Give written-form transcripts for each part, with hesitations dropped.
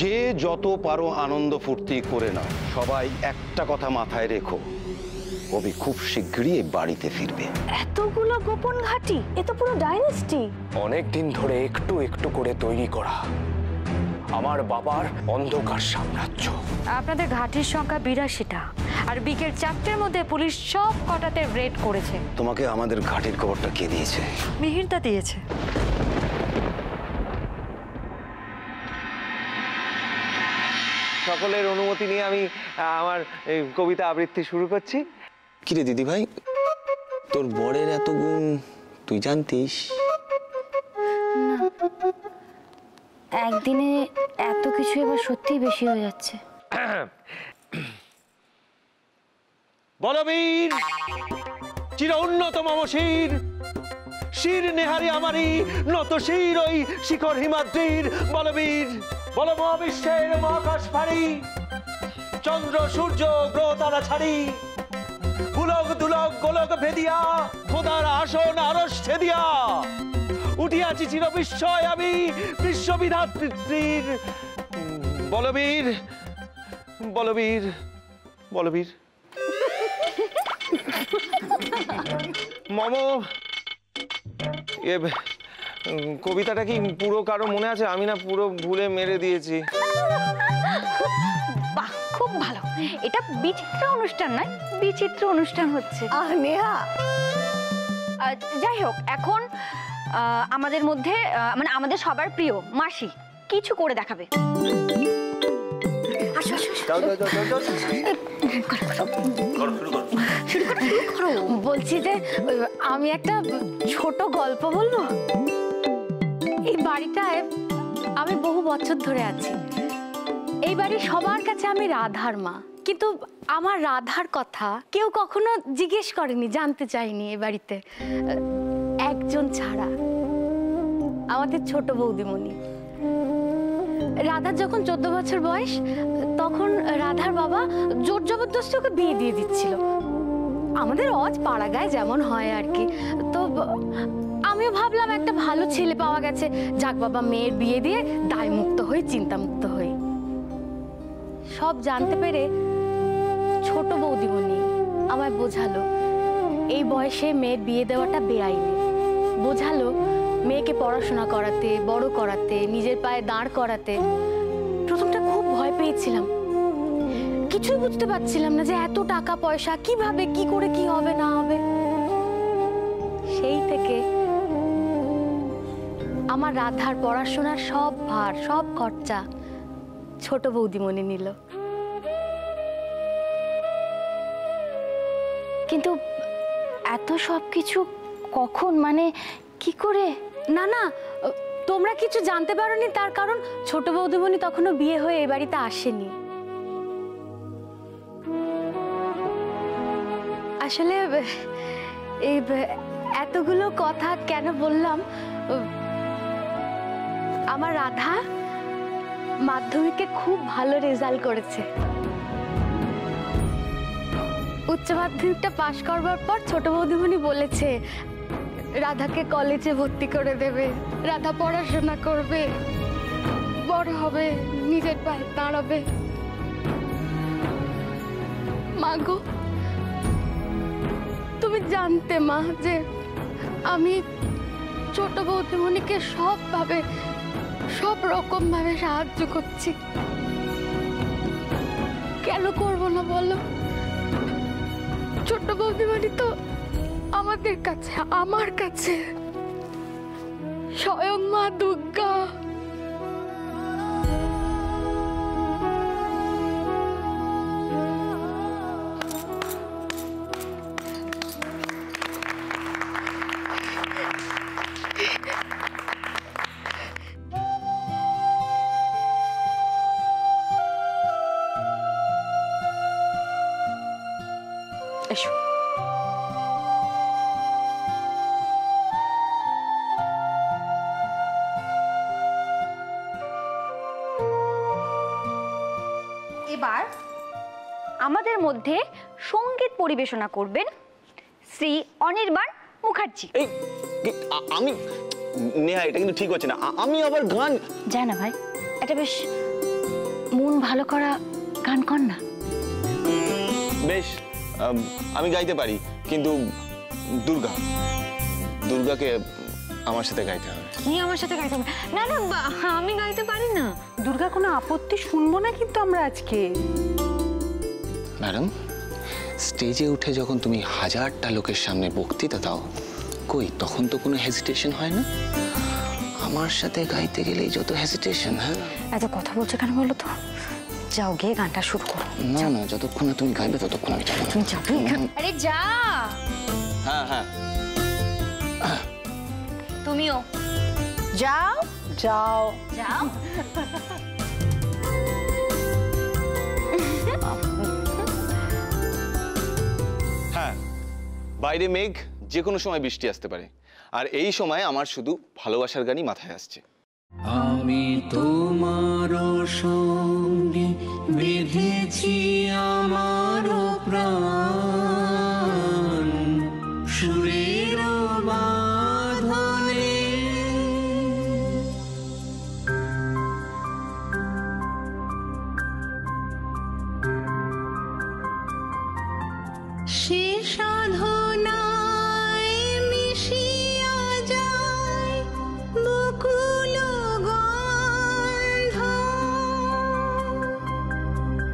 যে যত পারো আনন্দ ফুর্তি করে নাও, সবাই একটা কথা মাথায় রেখো, কবি খুব শীঘ্রই এই বাড়িতে ফিরবে। এতগুলো গোপন ঘাঁটি, এ তো পুরো ডাইনেস্টি। অনেক দিন ধরে একটু একটু করে তৈরি করা আমার বাবার অন্ধকার সাম্রাজ্য। আপনাদের ঘাটির সংখ্যা ৮২টা, আর বিকেল ৪টের মধ্যে পুলিশ সব কটাতে রেড করেছে। তোমাকে আমাদের ঘাটির খবরটা কে দিয়েছে? মিহিরদা দিয়েছে। সকলের অনুমতি নিয়ে আমি আমার কবিতা আবৃত্তি শুরু করছি। কিরে দিদি ভাই, তোর বরের এত গুণ তুই জানতিস? একদিনে এত কিছু এবার সত্যিই বেশি হয়ে যাচ্ছে। বলবীর চির উন্নত মম শির, শির নেহারি আমারি নত শির ওই শিখর হিমাদ্রির। বলবীর বল মহাবিশ্বের মহাকাশ ফাড়ি, চন্দ্র সূর্য গ্রহ তারা ছাড়ি, পুলক দুলক গোলক ভেদিয়া, খোদার আসন আরশ ছেদিয়া, উঠিয়াছি চির বিস্ময় আমি বিশ্ববিধাত্রীর। বলবীর বলবীর বলবীর মম কবিতাটা কি পুরো কারো মনে আছে? আমি না পুরো ভুলে মেরে দিয়েছি। বাহ, খুব ভালো। এটা বিচিত্র অনুষ্ঠান নয়, বিচিত্র অনুষ্ঠান হচ্ছে। নেহা, যাই হোক, এখন আমাদের মধ্যে মানে আমাদের সবার প্রিয় মাসি কিছু করে দেখাবে। বলছি যে আমি একটা ছোট গল্প বলবো। এই বাড়িটায় আমি বহু বছর ধরে আছি। এই বাড়ির সবার কাছে আমি রাধার মা, কিন্তু আমার রাধার কথা কেউ কখনো জিজ্ঞেস করেনি, জানতে চায়নি এই বাড়িতে, একজন ছাড়া, আমাদের ছোট বৌদিমণি। রাধার যখন 14 বছর বয়স, তখন রাধার বাবা জোর জবরদস্তি ওকে বিয়ে দিয়ে দিচ্ছিল। আমাদের অজ পাড়া গায়ে যেমন হয় আর কি। তো আমিও ভাবলাম একটা ভালো ছেলে পাওয়া গেছে, যাক বাবা মেয়ের বিয়ে দিয়ে দায়মুক্ত হয়ে চিন্তামুক্ত হয়ে। সব জানতে পেরে ছোট বৌদিমণি আমায় বোঝালো এই বয়সে মেয়ের বিয়ে দেওয়াটা বেআইনি। বোঝালো মেয়েকে পড়াশোনা করাতে, বড় করাতে, নিজের পায়ে দাঁড় করাতে। প্রথমটা খুব ভয় পেয়েছিলাম, কিছুই বুঝতে পারছিলাম না যে এত টাকা পয়সা কিভাবে, কি করে, কি হবে না হবে। সেই থেকে আমার রাধার পড়াশোনার সব ভার, সব খরচা ছোট বৌদিমণি নিল। কিন্তু এত সব কিছু কখন, মানে কি করে? না না, তোমরা কিছু জানতে পারোনি, তার কারণ ছোট বৌদিমণি তখনও বিয়ে হয়ে এই বাড়িতে আসেনি। আসলে এই এতগুলো কথা কেন বললাম, আমার রাধা মাধ্যমিকে খুব ভালো রেজাল্ট করেছে। উচ্চ মাধ্যমিকটা পাশ করবার পর ছোট বৌদিমণি বলেছে রাধাকে কলেজে ভর্তি করে দেবে, রাধা পড়াশোনা করবে, বড় হবে, নিজের পায়ে দাঁড়াবে। মা গো, তুমি জানতে মা যে আমি ছোট বৌদিমণিকে সবভাবে, সব রকম ভাবে সাহায্য করছি। কেন করব না বলো? ছোট বৌদিমণি তো আমাদের কাছে, আমার কাছে স্বয়ং মা দুর্গা। এসো। এবার আমাদের মধ্যে সঙ্গীত পরিবেশনা করবেন শ্রী অনির্বাণ মুখার্জি। এই আমি নেহা, এটা কিন্তু ঠিক হচ্ছে না। আমি আবার গান যায় না ভাই, এটা বেশ ভালো করা গান কর না। বেশ, আমি গাইতে পারি, কিন্তু দুর্গাকে আমার সাথে গাইতে হবে। কি আমার সাথে গাইতে হবে? না না, আমি গাইতে পারি না। দুর্গা কোনো আপত্তি শুনবো না কিন্তু আমরা আজকে। ম্যাডাম, স্টেজে উঠে যখন তুমি হাজারটা লোকের সামনে বক্তৃতা দাও, কই তখন তো কোনো হেজিটেশন হয় না? আমার সাথে গাইতে গেলেই যত হেজিটেশন। হ্যাঁ, এত কথা বলছো কেন বলো তো? যাও গিয়ে গানটা শুরু করো। না না, যতক্ষণ না তুমি গাইবে ততক্ষণ আমি যাবো না। তুমি যাবে? আরে যা। হ্যাঁ হ্যাঁ, তুমিও যাও যাও যাও। হ্যাঁ, বাইরে মেঘ, যে কোনো সময় বৃষ্টি আসতে পারে, আর এই সময় আমার শুধু ভালোবাসার গানই মাথায় আসছে। আমি তোমার সঙ্গে বেঁধেছি আমার প্রাণ সুরের বাঁধনে। সে সাধনায় মিশিয়া যায় বকুল গন্ধ,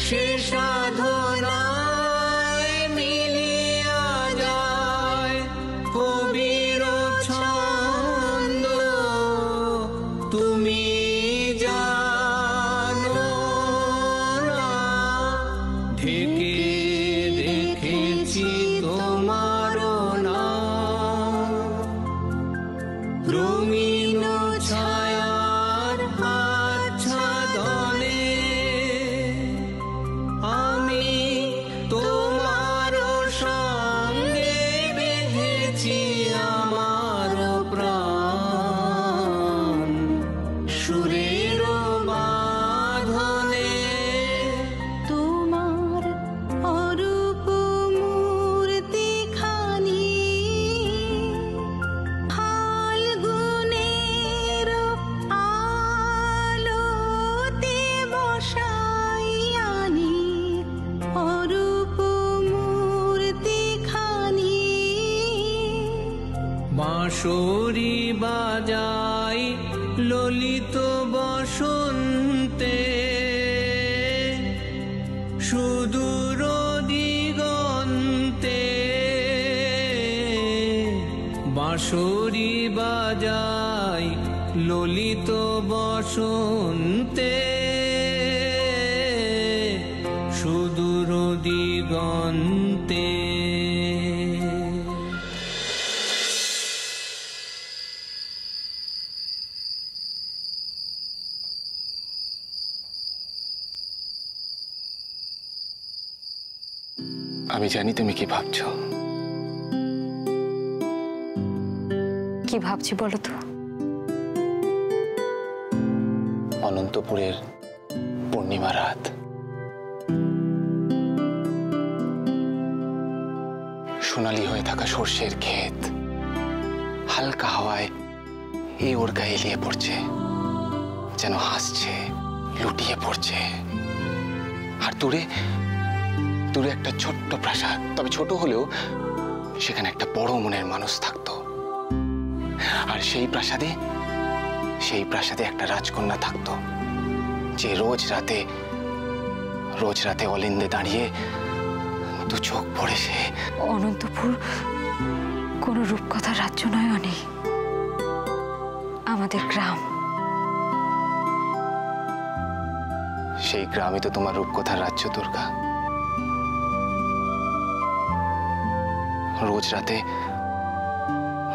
সে সাধনায় মিলিয়া যায় কবির ছন্দ। তুমি জানো না, ঢেকে দেখেছি তোমার নাম, রঙিন ছায়ার আচ্ছাদনে আমি তোমার সঙ্গে বেঁধেছি আমার প্রাণ সুরের বাঁধনে। তোমার অরূপ মূর্তি খানি ফাল্গুনের আলোতে বসাই আনি, অরূপ মূর্তি খানি বাঁশরি বাজাই ললিত বসন্তে সুদূর দিগন্তে, বাঁশরি বাজাই ললিত বসন্তে সুদূর দিগন্তে। আমি জানি তুমি কি ভাবছো। কি ভাবছি বলো তো? অনন্তপুরের পূর্ণিমা রাত, সোনালি হয়ে থাকা সর্ষের ক্ষেত হালকা হাওয়ায় এই ওর গায়ে এলিয়ে পড়ছে, যেন হাসছে, লুটিয়ে পড়ছে। আর দূরে দূরে একটা ছোট্ট প্রাসাদ, তবে ছোট হলেও সেখানে একটা বড় মনের মানুষ থাকতো। আর সেই প্রাসাদে একটা রাজকন্যা থাকতো, যে রোজ রাতে অলিন্দে দাঁড়িয়ে দু চোখ পড়ে সে। অনন্তপুর কোনো রূপকথার রাজ্য নয় অনেক, আমাদের গ্রাম। সেই গ্রামই তো তোমার রূপকথার রাজ্য দুর্গা।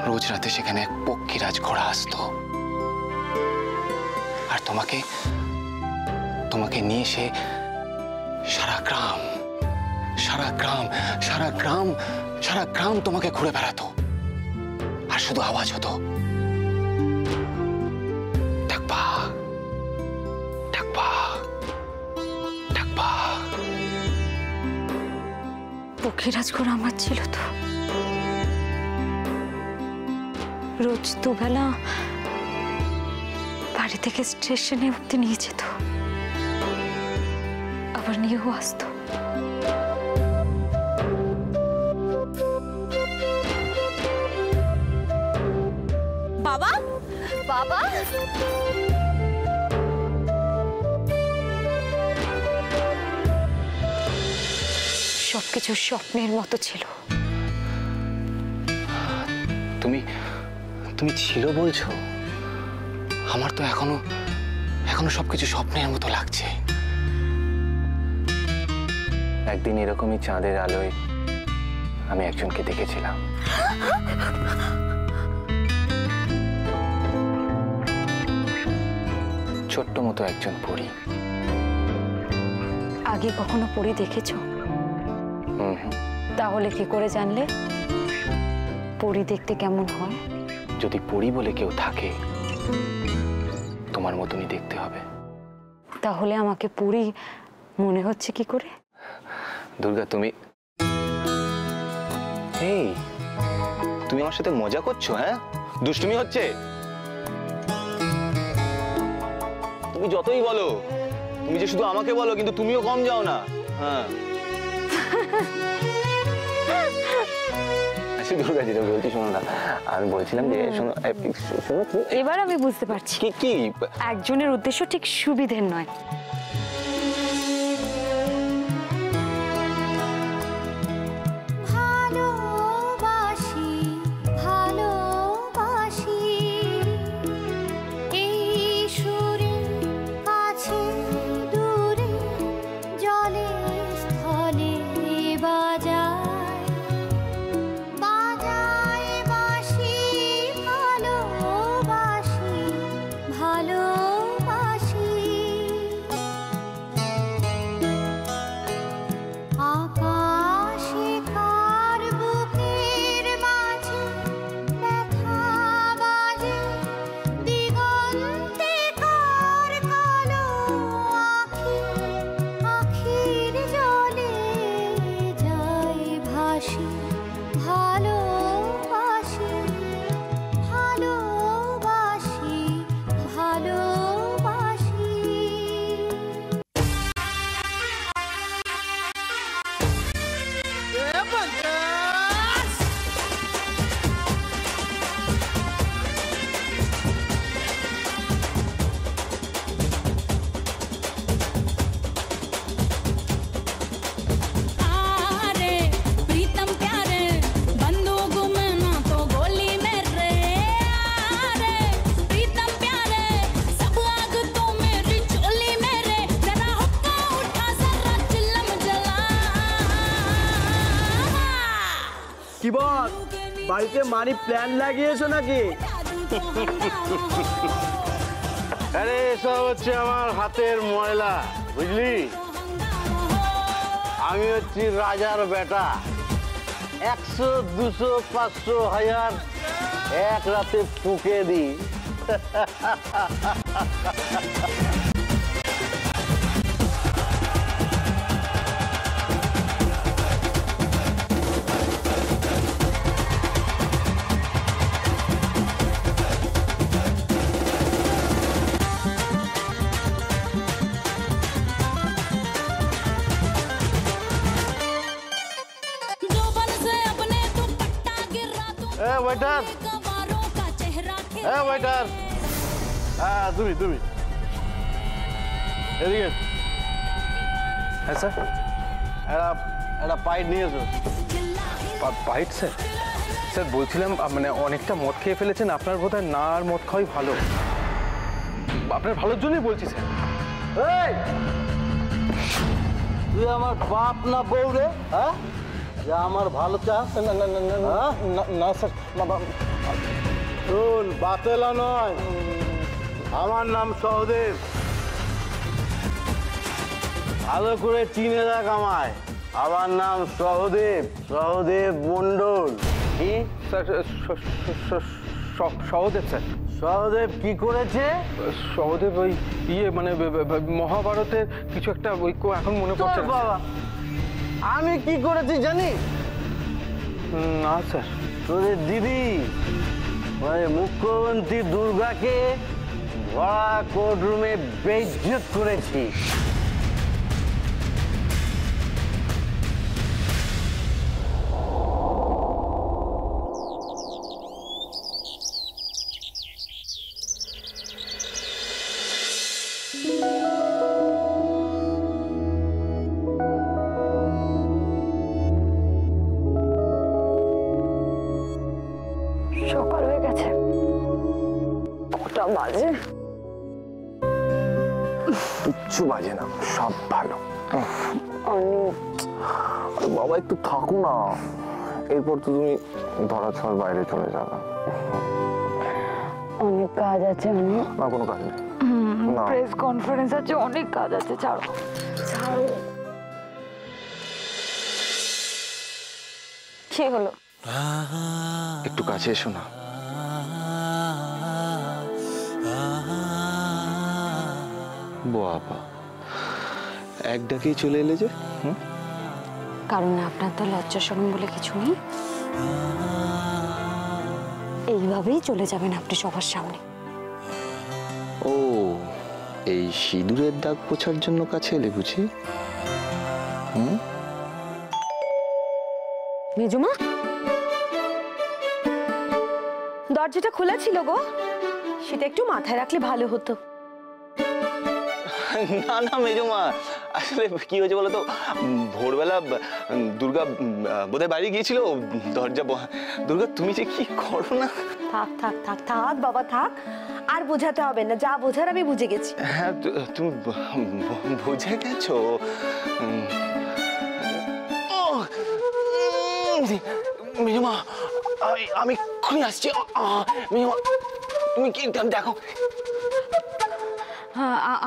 রোজ রাতে সেখানে এক পক্ষীরাজ ঘোড়া আসতো, আর তোমাকে নিয়ে সে সারা গ্রাম তোমাকে ঘুরে বেড়াতো। আর শুধু আওয়াজ হতো, ডাকবা ডাকবা ডাকবা। পক্ষীরাজ ঘোড়া আমার ছিল তো। রোজ দুবেলা বাড়ি থেকে স্টেশনে অব্দি নিয়ে যেত। ঘর নিয়েও আসতো। বাবা, বাবা, সবকিছু স্বপ্নের মতো ছিল। তুমি তুমি ছিল বলছো? আমার তো এখনো সবকিছু স্বপ্নের মতো লাগছে। একদিন এরকমই চাঁদের আলোয় আমি একজনকে দেখেছিলাম। ছোট্ট মতো একজন পরী। আগে কখনো পরী দেখেছো? তাহলে কি করে জানলে পরী দেখতে কেমন হয়? যদি পরী বলে কেউ থাকে, তোমার মতনই দেখতে হবে। তাহলে আমাকে পরী মনে হচ্ছে কি করে? দুর্গা, তুমি তুমি আমার সাথে মজা করছো? হ্যাঁ, দুষ্টুমি হচ্ছে? তুমি যতই বলো, তুমি যে শুধু আমাকে বলো, কিন্তু তুমিও কম যাও না। হ্যাঁ আচ্ছা দুর্গা, যেটা বলছি শোনো না, আমি বলছিলাম যে শোনো, এবার আমি বুঝতে পারছি কি একজনের উদ্দেশ্য ঠিক সুবিধের নয়। কি বল, বাড়িতে মানি প্ল্যান লাগিয়েছো নাকি? আরে এসব হচ্ছে আমার হাতের ময়লা, বুঝলি? আমি হচ্ছি রাজার বেটা। 100, 200, 500, 1000 এক রাতে ফুঁকে দিই। ওয়েটার, ওয়েটার, হ্যাঁ তুমি এদিকে। হ্যাঁ স্যার। একটা পাইট নিয়ে এসো। Pint sir? স্যার বলছিলাম, মানে অনেকটা মদ খেয়ে ফেলেছেন, আপনার বোধহয় না আর মদ খাওয়াই ভালো। আপনার ভালোর জন্যই বলছি স্যার। এই, তুই আমার বাপ না বউ রে? হ্যাঁ, যে আমার ভালো চাস? না স্যার, শুন, বাতেলা নয়, আমার নাম সহদেব। ভালো করে চিনে রাখ আমায়। আমার নাম সহদেব, সহদেব মণ্ডল। কি স্যার? সহদেব স্যার। সহদেব কি করেছে? সহদেব ওই মানে মহাভারতের কিছু একটা ওই এখন মনে পড়ছে না। বাবা, আমি কি করেছি জানিস? না স্যার। তোদের দিদি মানে মুখ্যমন্ত্রী দুর্গাকে ভরা কোর্টরুমে বেইজ্জত করেছি। কটা বাজে? কিচ্ছু বাজে না, সব ভালো। অনেক বাবা একটু থাকো না, এরপর তো তুমি ধরাছোঁয়ার বাইরে চলে যাবে। অনেক কাজ আছে। না কোনো কাজ নেই, প্রেস কনফারেন্স আছে, অনেক কাজ আছে। ছাড়ো ছাড়ো। কি হলো? একটু কাছে এসো না। বাবা, এক ডাকেই চলে এলে যে? কারণ আপনার তো লজ্জা শরম বলে কিছু নেই, এইভাবেই চলে যাবেন আপনি সবার সামনে। ও, এই সিঁদুরের দাগ পোছার জন্য কাছে এলে বুঝি? মেজুমা, দরজাটা খোলা ছিল গো, সেটা একটু মাথায় রাখলে ভালো হতো। না না মেজমা, আসলে কি হয়েছে বলো তো, ভোরবেলা দুর্গা বোধহয় বাইরে গিয়েছিল, দরজা দুর্গা তুমি যে কি করো না। থাক থাক থাক থাক বাবা থাক, আর বোঝাতে হবে না, যা বোঝার আমি বুঝে গেছি। হ্যাঁ তুমি বুঝে গেছো। মেজমা, আমি এক্ষুনি আসছি। মেজমা তুমি কি দেখো,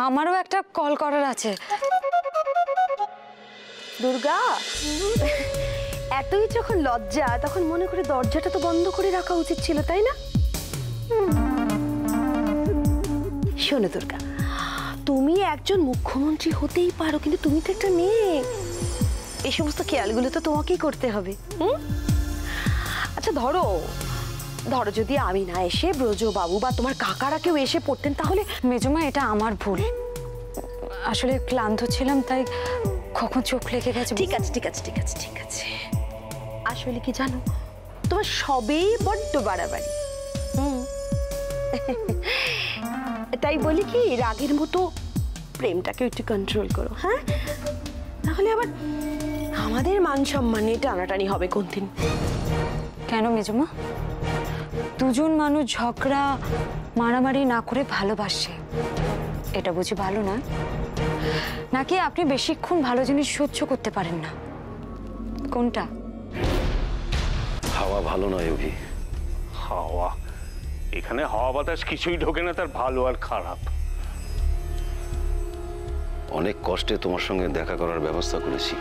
আমারও একটা কল করার আছে। দুর্গা, এতই যখন লজ্জা তখন মনে করে দরজাটা তো বন্ধ করে রাখা উচিত ছিল, তাই না? শোনো দুর্গা, তুমি একজন মুখ্যমন্ত্রী হতেই পারো, কিন্তু তুমি তো একটা মেয়ে, এই সমস্ত খেয়ালগুলো তো তোমাকেই করতে হবে। আচ্ছা ধরো ধরো যদি আমি না এসে ব্রজবাবু বা তোমার কাকারা কেউ এসে পড়তেন, তাহলে? মেজমা, এটা আমার ভুল, আসলে ক্লান্ত ছিলাম, তাই কখন চোখ লেগে গেছে। ঠিক আছে ঠিক আছে ঠিক আছে ঠিক আছে, আসলে কি জানো, তোমার সবেই বড্ড বাড়াবাড়ি। তাই বলি কি, রাগের মতো প্রেমটাকে একটু কন্ট্রোল করো, হ্যাঁ? তাহলে আবার আমাদের মান সম্মান নিয়ে টানাটানি হবে কোন দিন। কেন মেজমা? দুজন মানুষ ঝগড়া মারামারি না করে ভালোবাসে, এটা বুঝি ভালো না? নাকি আপনি বেশিক্ষণ ভালো জিনিস সহ্য করতে পারেন না? কোনটা? হাওয়া ভালো নয় অভি। হাওয়া? এখানে হাওয়া বাতাস কিছুই ঢোকে না, তার ভালো আর খারাপ। অনেক কষ্টে তোমার সঙ্গে দেখা করার ব্যবস্থা করেছি।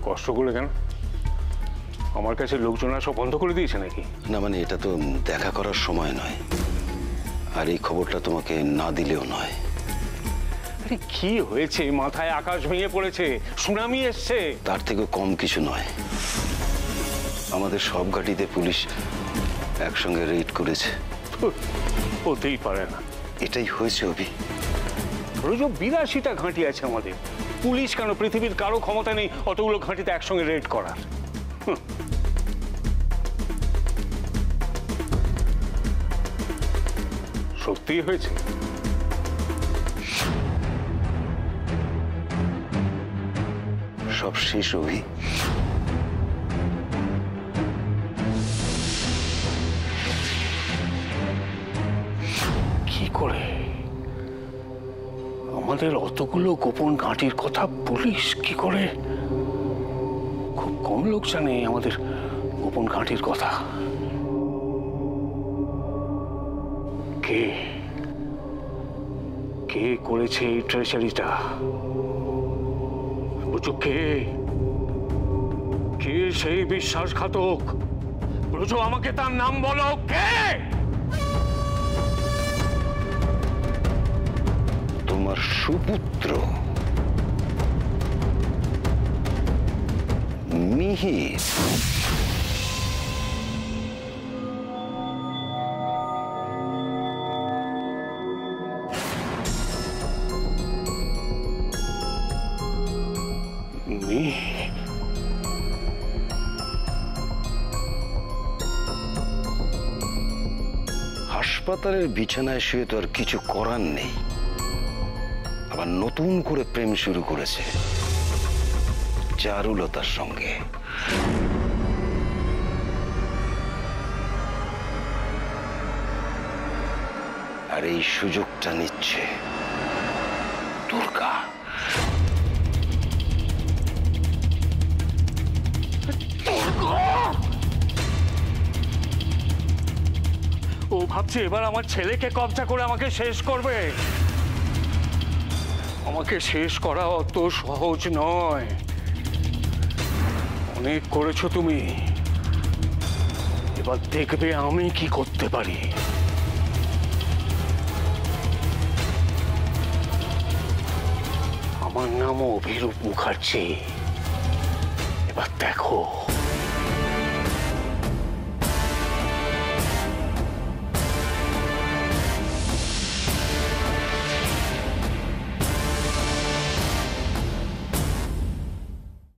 কষ্ট করে কেন? আমার কাছে লোকজন আসা বন্ধ করে দিয়েছে নাকি? না মানে এটা তো দেখা করার সময় নয়, আর এই খবরটা তোমাকে না দিলেও নয়। আরে কি হয়েছে? মাথায় আকাশ ভেঙে পড়েছে, সুনামি এসছে। তার থেকে কম কিছু নয়, আমাদের সব ঘাঁটিতে পুলিশ একসঙ্গে রেড করেছে। হতেই পারে না। এটাই হয়েছে অভি। রোজ 82টা ঘাঁটি আছে আমাদের, পুলিশ কেন? পৃথিবীর কারো ক্ষমতা নেই অতগুলো ঘাঁটিতে একসঙ্গে রেড করার। সত্যি হয়েছে? সব শেষ অভি। কি করে? আমাদের অতগুলো গোপন ঘাঁটির কথা পুলিশ কি করে? খুব কম লোক জানে আমাদের গোপন ঘাঁটির কথা। কে কে করেছে এই ট্রেজারিটা? বুঝো কে? কে সেই বিশ্বাসঘাতক? বুঝো, আমাকে তার নাম বলো। কে? তোমার সুপুত্র মিহির। হাসপাতালের বিছানায় শুয়ে তো আর কিছু করার নেই, আবার নতুন করে প্রেম শুরু করেছে চারুলতার সঙ্গে। আর এই সুযোগটা নিচ্ছে দুর্গা। ও ভাবছে এবার আমার ছেলেকে কবজা করে আমাকে শেষ করবে। আমাকে শেষ করা অত সহজ নয়। অনেক করেছো তুমি, এবার দেখবে আমি কি করতে পারি। আমার নাম অভিরূপ মুখার্জি, এবার দেখো।